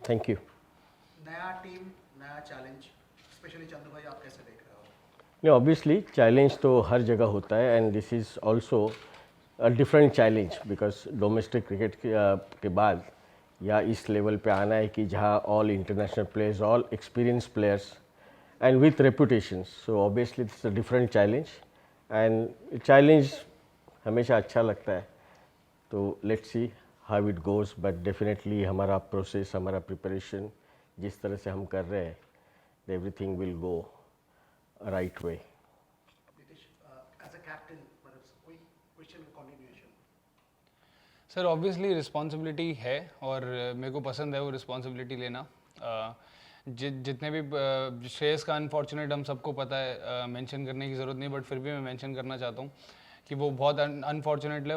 Thank you. नया team, नया challenge, specially Chandu भाई आप कैसे देख रहे हो? नहीं, ऑब्वियसली चैलेंज तो हर जगह होता है and this is also a different challenge because domestic cricket के बाद या इस लेवल पे आना है कि जहाँ all international players, all experience players and with reputation, so obviously it's a different challenge and challenge हमेशा अच्छा लगता है। तो let's see how it goes, but definitely हमारा प्रोसेस, हमारा प्रिपरेशन जिस तरह से हम कर रहे हैं, everything will go right way. Nitish, as a captain मतलब कोई question continuation. Sir obviously responsibility है और मेरे को पसंद है वो रिस्पॉन्सिबिलिटी लेना। जितने भी श्रेयस का अनफॉर्चुनेट हम सबको पता है, मेंशन करने की ज़रूरत नहीं, बट फिर भी मैं मेंशन करना चाहता हूँ कि वो बहुत अनफॉर्चुनेट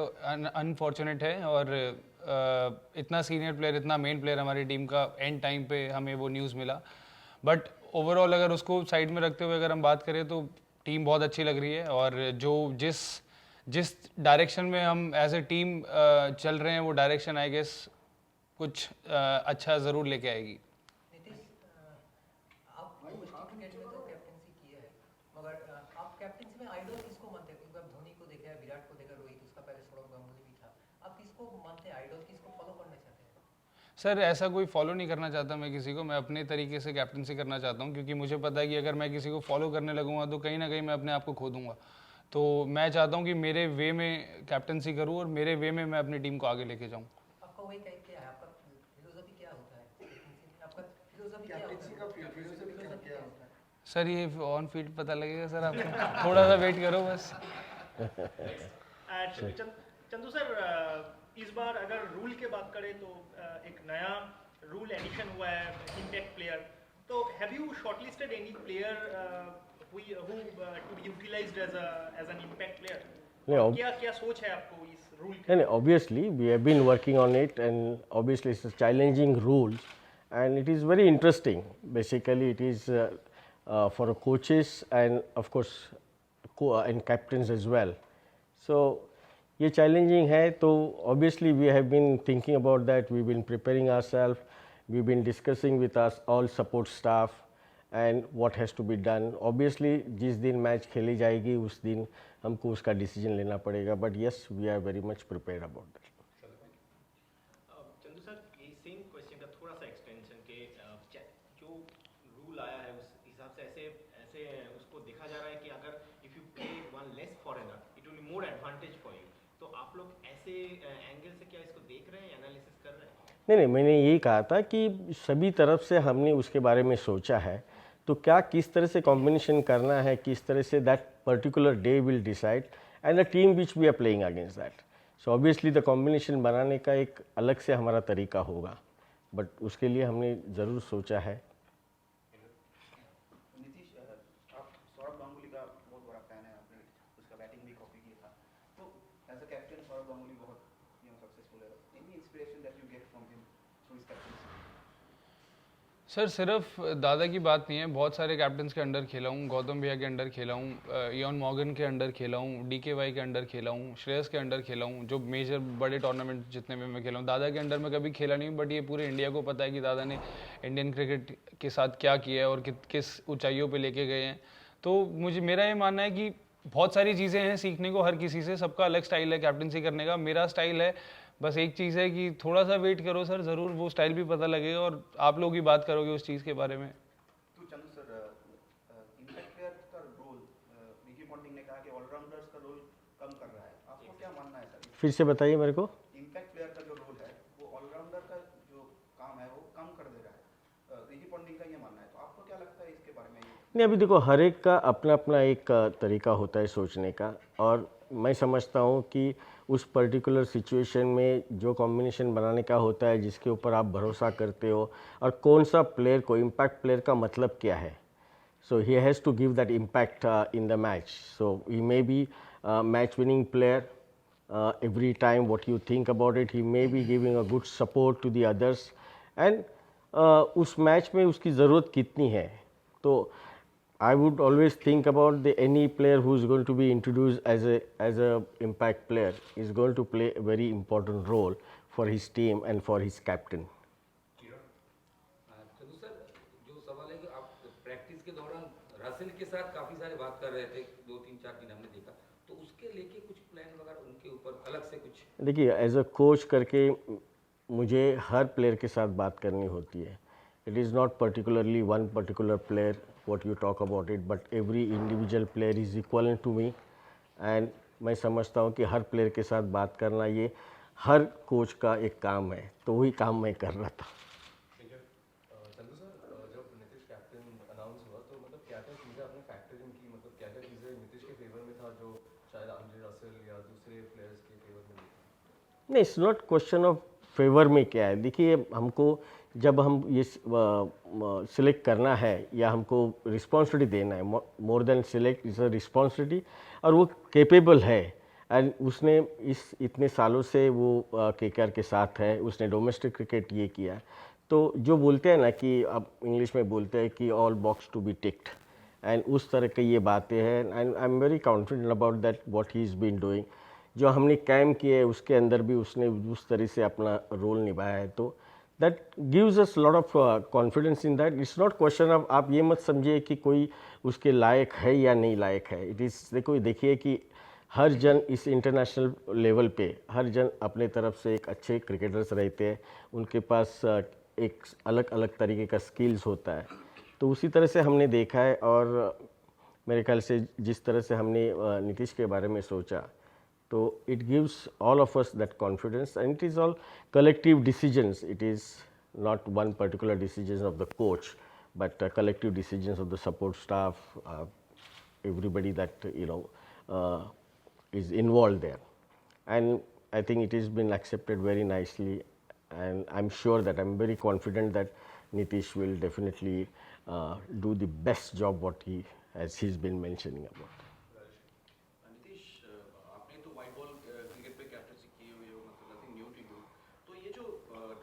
है और इतना सीनियर प्लेयर, इतना मेन प्लेयर हमारी टीम का एंड टाइम पे हमें वो न्यूज़ मिला। बट ओवरऑल अगर उसको साइड में रखते हुए अगर हम बात करें तो टीम बहुत अच्छी लग रही है और जो जिस जिस डायरेक्शन में हम एज ए टीम चल रहे हैं वो डायरेक्शन आई गेस कुछ अच्छा ज़रूर लेके आएगी। नीतीश, आप डोमेस्टिक क्रिकेट में तो कैप्टनसी की है, मगर आप कैप्टनसी में आइडल किसको मानते हैं? क्योंकि आप धोनी को देखा है, विराट को देखा, रोहित, उसका पहले सौरव गांगुली भी था। आप किसको मानते हैं आइडल, किसको फॉलो करना चाहते हैं? सर ऐसा कोई फॉलो नहीं करना चाहता मैं किसी को, मैं अपने तरीके से कैप्टनसी करना चाहता हूँ क्योंकि मुझे पता है कि अगर मैं किसी को फॉलो करने लगूंगा तो कहीं ना कहीं मैं अपने आप को खो दूंगा। तो मैं चाहता हूँ कि मेरे वे में कैप्टनसी करूँ और मेरे वे में मैं अपनी टीम को आगे लेके जाऊँ। आपका वही क्या है? आपका फिलोसफी क्या होता है कैप्टनसी में? आपका फिलोसफी क्या होता है? फिलोसफी क्या होता है? सर ये ऑन फील्ड पता लगेगा सर आपको, थोड़ा सा वेट करो बस। चंदू सर, इस बार अगर रूल की बात करें तो एक नया रूल एडिशन हुआ है, इम्पैक्ट प्लेयर। तो have you shortlisted any player who to be utilized as an impact player? नहीं, क्या क्या सोच है आपको इस रूल की? and obviously we have been working on it and obviously it's a challenging rule and it is very interesting. Basically it is for coaches and of course and captains as well. So ये challenging है, तो obviously we have been thinking about that, we've been preparing ourselves, we've been discussing with us all support staff and what has to be done. Obviously जिस दिन match खेली जाएगी उस दिन हमको उसका डिसीजन लेना पड़ेगा, but yes we are very much prepared about that. Chandu sir, ये सेम क्वेश्चन का थोड़ा सा एक्सटेंशन के जो रूल आया है उस हिसाब से ऐसे ऐसे उसको देखा जा रहा है कि अगर if you play one less foreigner it will be more advantage for you. तो आप लोग ऐसे एंगल से क्या इसको देख रहे हैं, एनालिसिस कर रहे हैं? नहीं, मैंने यही कहा था कि सभी तरफ से हमने उसके बारे में सोचा है, तो क्या किस तरह से कॉम्बिनेशन करना है, किस तरह से that particular day will decide and the team which we are playing against that. So obviously the combination बनाने का एक अलग से हमारा तरीका होगा, बट उसके लिए हमने ज़रूर सोचा है। नीतीश, आप सौरभ गांगुली का बहुत बड़ा फैन है, आपने उसका बैटिंग भी कॉपी किया था। तो as a captain Sourav Ganguly बहुत सक्सेसफुल है। Any inspiration that you get from him through his captaincy? Sir सिर्फ दादा की बात नहीं है, बहुत सारे कैप्टन्स के अंडर खेला हूँ, गौतम भैया के अंडर खेला हूँ, इयॉन मॉर्गन के अंडर खेला हूँ, DKY के अंडर खेला हूँ, श्रेयस के अंडर खेला हूँ, जो मेजर बड़े टूर्नामेंट जितने में मैं खेला हूँ। दादा के अंडर में कभी खेला नहीं, बट ये पूरे इंडिया को पता है कि दादा ने इंडियन क्रिकेट के साथ क्या किया है और किस ऊंचाइयों पे लेके गए हैं। तो मेरा ये मानना है कि बहुत सारी चीज़ें हैं सीखने को हर किसी से, सबका अलग स्टाइल है कैप्टनसी करने का। मेरा स्टाइल है, बस एक चीज़ है कि थोड़ा सा वेट करो सर, ज़रूर वो स्टाइल भी पता लगेगा और आप लोग ही बात करोगे उस चीज़ के बारे में। तो चंदू सर, इम्पैक्ट प्लेयर का रोल, रिकी पॉन्टिंग ने कहा कि ऑलराउंडर्स का रोल कम कर रहा है, आपको क्या मानना है सर? फिर से बताइए मेरे को। इम्पैक्ट प्लेयर का जो रोल है वो ऑलराउंडर का जो काम है वो कम कर दे रहा है, रिकी पॉन्टिंग का ये मानना है। तो आपको क्या लगता है इसके बारे में? नहीं, अभी देखो हर एक का अपना अपना एक तरीका होता है सोचने का, और मैं समझता हूँ कि उस पर्टिकुलर सिचुएशन में जो कॉम्बिनेशन बनाने का होता है, जिसके ऊपर आप भरोसा करते हो, और कौन सा प्लेयर को, इम्पैक्ट प्लेयर का मतलब क्या है। So he has to give that impact in the match. So he may be match winning player every time what you think about it, he may be giving a good support to the others and उस match में उसकी ज़रूरत कितनी है। तो I would always think about any player who is going to be introduced as a impact player is going to play a very important role for his team and for his captain. Russell के साथ काफ़ी सारे बात कर रहे थे, 2-3-4 दिन हमने देखा, तो उसके लेके कुछ प्लान वगैरह उनके ऊपर अलग से कुछ? देखिए, एज अ कोच करके मुझे हर प्लेयर के साथ बात करनी होती है. It is not particularly one particular player what you talk about it, but every individual player is equal to me. And मैं समझता हूँ कि हर प्लेयर के साथ बात करना ये हर कोच का एक काम है, तो वही काम मैं कर रहा था. चंदू सर, जब नीतीश कैप्टन अनाउंस हुआ तो मतलब क्या क्या चीज़ें आपने फैक्टर इन की, मतलब क्या क्या चीज़ें नीतीश के फेवर में था जो शायद आंद्रे रसेल या दूसरे प्लेयर्स के फेवर में नहीं था? नहीं, it's not question of favour में क्या है. देखिए, हमको जब हम ये सिलेक्ट करना है या हमको रिस्पॉन्सिबिलिटी देना है, more than select is a responsibility, और वो केपेबल है. एंड उसने इतने सालों से वो केकेआर के साथ है, उसने डोमेस्टिक क्रिकेट ये किया है. तो जो बोलते हैं ना कि अब इंग्लिश में बोलते हैं कि all box to be ticked, and उस तरह की ये बातें हैं. And I am very confident about that what he is been doing. जो हमने कैम्प किए उसके अंदर भी उसने उस तरह से अपना रोल निभाया है, तो that gives us lot of confidence in that. It's not question of, आप ये मत समझिए कि कोई उसके लायक है या नहीं लायक है. इट इज़, देखिए कि हर जन इस इंटरनेशनल लेवल पे हर जन अपने तरफ से एक अच्छे क्रिकेटर्स रहते हैं, उनके पास एक अलग अलग तरीके का स्किल्स होता है. तो उसी तरह से हमने देखा है, और मेरे ख्याल से जिस तरह से हमने नीतीश के बारे में सोचा, तो it gives all of us that confidence, and it is all collective decisions. It is not one particular decision of the coach, but collective decisions of the support staff, everybody that is involved there. And I think it has been accepted very nicely, and I'm sure that I'm very confident that Nitish will definitely do the best job what he's been mentioning about. Nitish, आपने तो white ball cricket पे captaincy की हुई है, मतलब nothing new to you. तो ये जो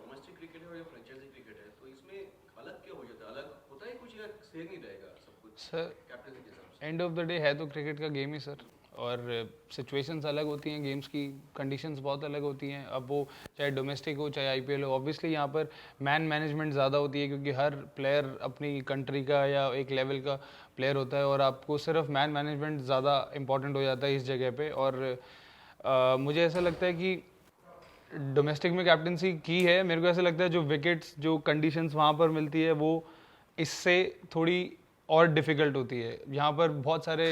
डोमेस्टिक क्रिकेट है और ये फ्रेंचाइजी क्रिकेट है, तो इसमें अलग क्या हो जाता है? अलग होता है कुछ या सेम ही रहेगा सब कुछ सर, कैप्टनसी के हिसाब से? एंड ऑफ द डे है तो क्रिकेट का गेम ही सर, और सिचुएशंस अलग होती हैं, गेम्स की कंडीशंस बहुत अलग होती हैं. अब वो चाहे डोमेस्टिक हो चाहे आईपीएल हो, ऑब्वियसली यहाँ पर मैन मैनेजमेंट ज़्यादा होती है, क्योंकि हर प्लेयर अपनी कंट्री का या एक लेवल का प्लेयर होता है, और आपको सिर्फ मैन मैनेजमेंट ज़्यादा इंपॉर्टेंट हो जाता है इस जगह पे. और मुझे ऐसा लगता है कि डोमेस्टिक में कैप्टनसी की है, मेरे को ऐसा लगता है जो विकेट्स, जो कंडीशंस वहाँ पर मिलती है, वो इससे थोड़ी और डिफ़िकल्ट होती है. यहाँ पर बहुत सारे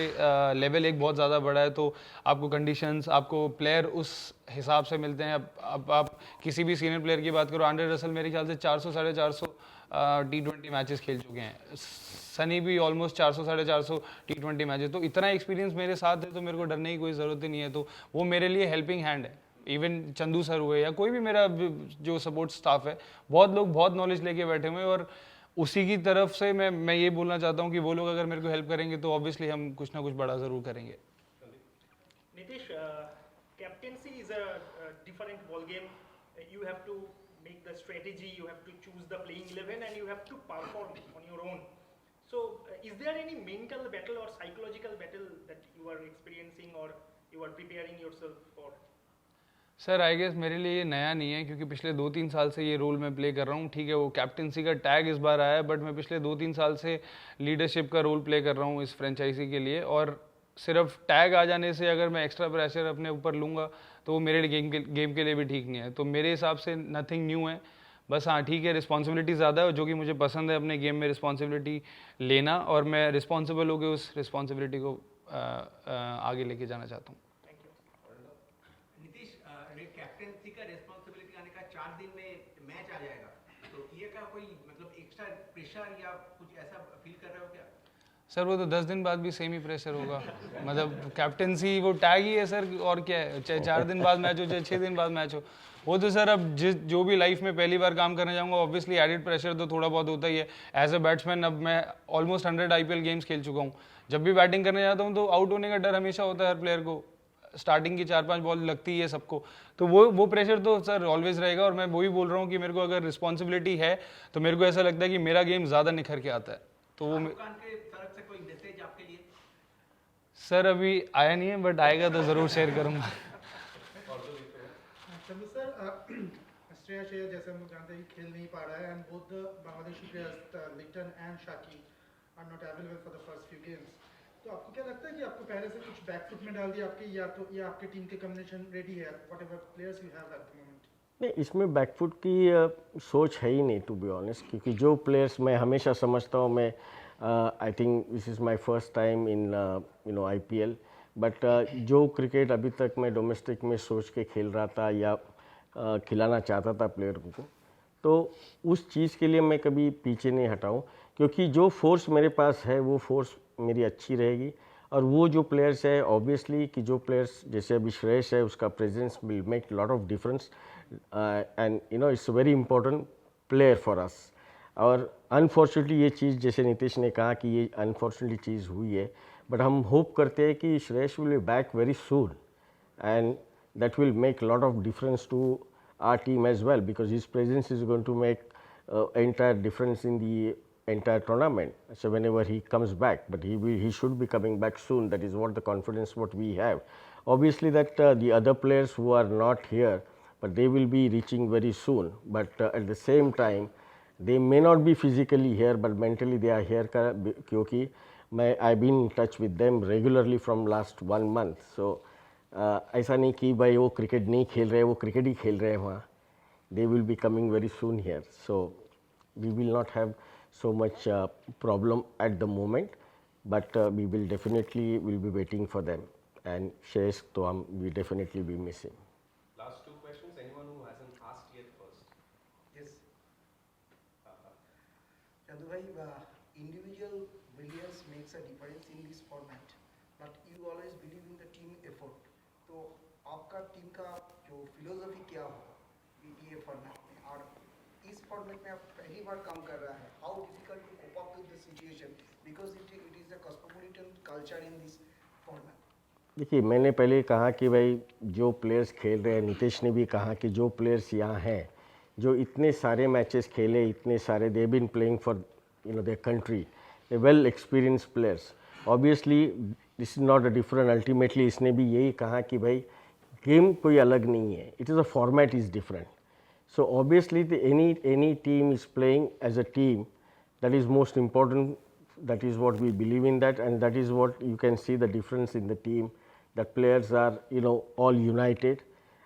लेवल एक बहुत ज़्यादा बड़ा है, तो आपको कंडीशंस, आपको प्लेयर उस हिसाब से मिलते हैं. अब आप किसी भी सीनियर प्लेयर की बात करो, आंद्रे रसेल मेरे ख्याल से 400-450 T20 मैचेस खेल चुके हैं. सनी भी ऑलमोस्ट 400-450 T20 मैचेस. तो इतना एक्सपीरियंस मेरे साथ है, तो मेरे को डरने की कोई ज़रूरत ही नहीं है. तो वो मेरे लिए हेल्पिंग हैंड है. इवन चंदू सर हुए या कोई भी मेरा जो सपोर्ट स्टाफ है, बहुत लोग बहुत नॉलेज लेके बैठे हुए हैं, और उसी की तरफ से मैं ये बोलना चाहता हूँ कि वो लोग अगर मेरे को हेल्प करेंगे तो ऑब्वियसली हम कुछ ना कुछ बड़ा ज़रूर करेंगे. Nitish, captaincy is a different ball game. You have to make the strategy, you have to choose the playing 11, and you have to perform on your own. So, is there any mental battle or psychological battle that you are experiencing or you are preparing yourself for? Sir I guess मेरे लिए ये नया नहीं है, क्योंकि पिछले 2-3 साल से ये रोल मैं प्ले कर रहा हूँ. ठीक है, वो कैप्टनसी का टैग इस बार आया है, बट मैं पिछले 2-3 साल से लीडरशिप का रोल प्ले कर रहा हूँ इस फ्रेंचाइजी के लिए. और सिर्फ टैग आ जाने से अगर मैं एक्स्ट्रा प्रेशर अपने ऊपर लूँगा तो वो मेरे गेम के लिए भी ठीक नहीं है. तो मेरे हिसाब से नथिंग न्यू है. बस हाँ, ठीक है, रिस्पॉन्सिबिलिटी ज़्यादा है, जो कि मुझे पसंद है अपने गेम में रिस्पॉन्सिबिलिटी लेना, और मैं रिस्पॉन्सिबल होकर उस रिस्पॉन्सिबिलिटी को आगे लेके जाना चाहता हूँ. नीतीश, कैप्टनसी का रिस्पॉन्सिबिलिटी आने का 4 दिन में मैच आ जाएगा, तो ये का कोई मतलब एक्स्ट्रा प्रेशर या कुछ ऐसा फील कर रहे हो क्या? सर वो तो 10 दिन बाद भी सेम ही प्रेशर होगा. मतलब कैप्टनसी वो टैग ही है सर, और क्या है, चाहे 4 दिन बाद मैच हो चाहे 6 दिन बाद मैच हो. वो तो सर अब जो भी लाइफ में पहली बार काम करने जाऊंगा, ऑब्वियसली एडिड प्रेशर तो थोड़ा बहुत होता ही है. एज अ बैट्समैन अब मैं ऑलमोस्ट 100 आईपीएल गेम्स खेल चुका हूँ. जब भी बैटिंग करने जाता हूँ तो आउट होने का डर हमेशा होता है हर प्लेयर को. स्टार्टिंग की 4-5 बॉल लगती है सबको, तो वो प्रेशर तो सर ऑलवेज रहेगा. और मैं वही बोल रहा हूँ कि मेरे को अगर रिस्पॉन्सिबिलिटी है तो मेरे को ऐसा लगता है कि मेरा गेम ज़्यादा निखर के आता है. तो वो दुकान के तरफ से कोई मैसेज आपके लिए? सर अभी आया नहीं है, बट आएगा तो ज़रूर शेयर करूँगा. चंदू सर, श्रेयस अय्यर जैसे हम लोग जानते हैं कि खेल नहीं पा रहा है, and both Bangladeshi players Liton and Shakib are not available for the first few games. तो आपको क्या लगता है कि आपको पहले से कुछ बैक फुट में डाल दिया आपके, या तो या आपके टीम के कॉम्बिनेशन रेडी है, whatever players you have at the moment? नहीं, इसमें बैकफुट की सोच है ही नहीं टू बी ऑनेस्ट, क्योंकि जो प्लेयर्स मैं हमेशा समझता हूँ, मैं I think this is my first time in IPL, but जो क्रिकेट अभी तक मैं डोमेस्टिक में सोच के खेल रहा था या खिलाना चाहता था प्लेयर को, तो उस चीज़ के लिए मैं कभी पीछे नहीं हटाऊँ, क्योंकि जो फोर्स मेरे पास है वो फोर्स मेरी अच्छी रहेगी। और वो जो प्लेयर्स है ऑब्वियसली कि जो प्लेयर्स जैसे अभी श्रेयस है, उसका presence will make lot of difference and it's very important player for us. और अनफॉर्चुनेटली ये चीज़ जैसे नीतीश ने कहा कि ये अनफॉर्चुनेटली चीज़ हुई है, बट हम होप करते हैं कि Shreyas will be back very soon and that will make a lot of difference to our team as well, because his presence is going to make entire difference in the entire tournament. So whenever he comes back, but he should be coming back soon. That is what the confidence what we have. Obviously that the other players who are not here, but they will be reaching very soon. But at the same time, they may not be physically here, but mentally they are here क्योंकि मैं I've been in touch with them regularly from last 1 month. So ऐसा नहीं कि भाई वो cricket नहीं खेल रहे, वो क्रिकेट ही खेल रहे हैं वहाँ. They will be coming very soon here. So we will not have so much problem at the moment, but we will definitely will be waiting for them. And Shreyas तो हम we definitely be missing. Last two questions. Anyone who hasn't asked yet first? Yes. Chandu bhai, individual brilliance makes a difference in this format, but you always believe in the team effort. तो आपका team का जो philosophy क्या होगा ये format में, और इस फॉर्मेट में आप पहली बार काम कर रहा है, how difficult to cope up with the situation because it is a cosmopolitan culture in this format? देखिए, मैंने पहले कहा कि भाई जो प्लेयर्स खेल रहे हैं, नीतीश ने भी कहा कि जो प्लेयर्स यहाँ हैं, जो इतने सारे मैचेस खेले, इतने सारे they been playing for their country, they well experience players. Obviously this is not a different. Ultimately इसने भी यही कहा कि भाई गेम कोई अलग नहीं है, it is a format is different. So obviously any team is playing as a team. That is most important. That is what we believe in that, and that is what you can see the difference in the team. That players are all united,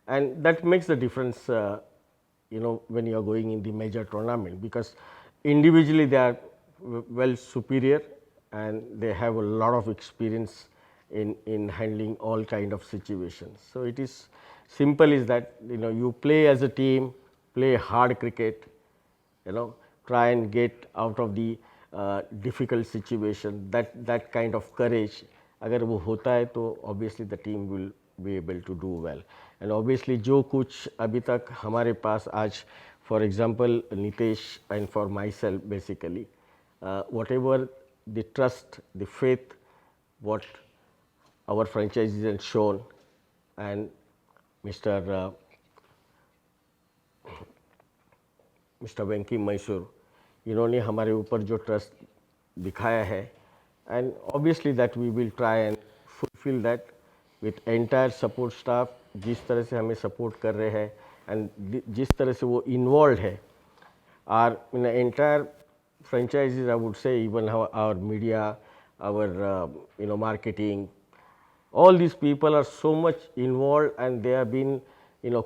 and that makes the difference. When you are going in the major tournament, because individually they are well superior and they have a lot of experience in handling all kind of situations. So it is simple is that you play as a team. Play hard cricket, try and get out of the difficult situation. That kind of courage, अगर वो होता है तो obviously the team will be able to do well. And obviously जो कुछ अभी तक हमारे पास आज, for example Nitesh and for myself basically, whatever the trust, the faith, what our franchises have shown, and Mr. वेंकी मैसूर, इन्होंने हमारे ऊपर जो ट्रस्ट दिखाया है, and obviously that we will try and fulfil that with entire support staff. जिस तरह से हमें सपोर्ट कर रहे हैं एंड जिस तरह से वो इन्वॉल्व है, or in entire franchises, I would say, even our media, our marketing, all these people are so much involved, and they have been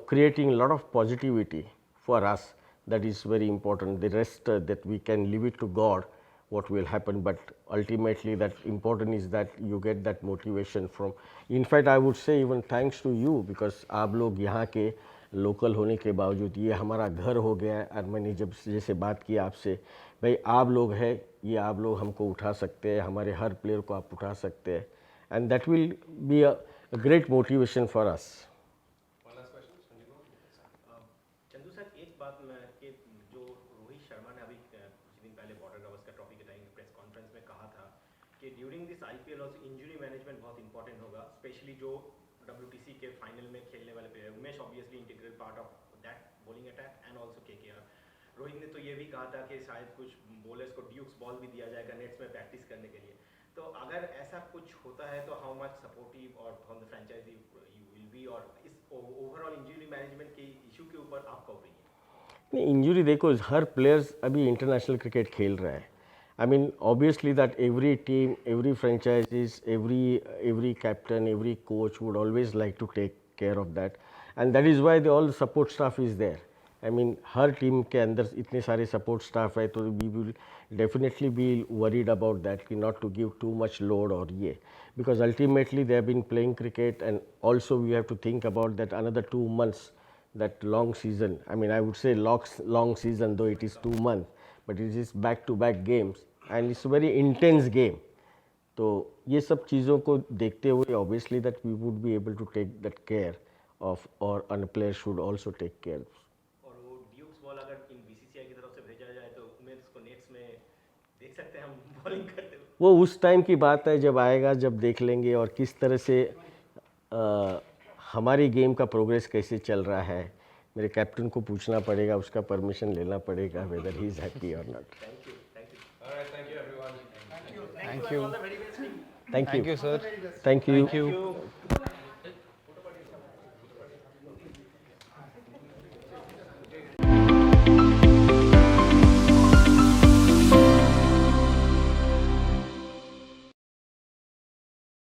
creating a lot of positivity for us. That is very important. The rest that we can leave it to God what will happen, but ultimately that important is that you get that motivation from. In fact, I would say even thanks to you, because आप लोग यहाँ के local होने के बावजूद ये हमारा घर हो गया है. और मैंने जब जैसे बात की आपसे, भाई आप लोग हैं, ये आप लोग हमको उठा सकते हैं, हमारे हर प्लेयर को आप उठा सकते हैं, and that will be a great motivation for us. Chandu sir, एक बात मैं कि जो रोहित शर्मा ने अभी कुछ दिन पहले बॉर्डर गावस्कर ट्रॉफी के टाइम प्रेस कॉन्फ्रेंस में कहा था कि during this IPL also injury management बहुत इंपॉर्टेंट होगा, स्पेशली जो WTC के फाइनल में खेलने वाले player. Umesh obviously integral part of that bowling attack and also KKR. Rohit ने तो ये भी कहा था कि शायद कुछ बॉलर्स को ड्यूक्स बॉल भी दिया जाएगा नेट्स में प्रैक्टिस करने के लिए. तो अगर ऐसा कुछ होता है तो हाउ मच सपोर्टिव और from the franchise you will be, और इस ओवरऑल इंजरी मैनेजमेंट के इशू के ऊपर आपका ओपिनियन? नहीं, इंजरी देखो, हर प्लेयर्स अभी इंटरनेशनल क्रिकेट खेल रहा है. I mean, obviously that every team, every franchises, every captain, every coach would always like to take care of that, and that is why all the support staff is there. I mean, हर team के अंदर इतने सारे support staff है, तो we will definitely be worried about that कि not to give too much load और ये, because ultimately they have been playing cricket, and also we have to think about that another 2 months, that long season. I mean, I would say long season, though it is 2 months, but it is back to back games and it's a very intense game. तो ये सब चीज़ों को देखते हुए obviously that we would be able to take that care of, or a player should also take care. और वो dukes ball अगर इन बीसीसीआई की तरफ से भेजा जाए तो उमेश को नेट्स में देख सकते हैं हम बॉलिंग करते हुए। वो उस टाइम की बात है जब आएगा, जब देख लेंगे, और किस तरह से हमारी गेम का प्रोग्रेस कैसे चल रहा है। मेरे कैप्टन को पूछना पड़ेगा, उसका परमिशन लेना पड़ेगा, वेदर ही इज़ हैप्पी और not. Thank you thank you. Alright, thank you everyone. Thank you. All the very best team. Thank Thank you you, sir. Thank you. Thank you.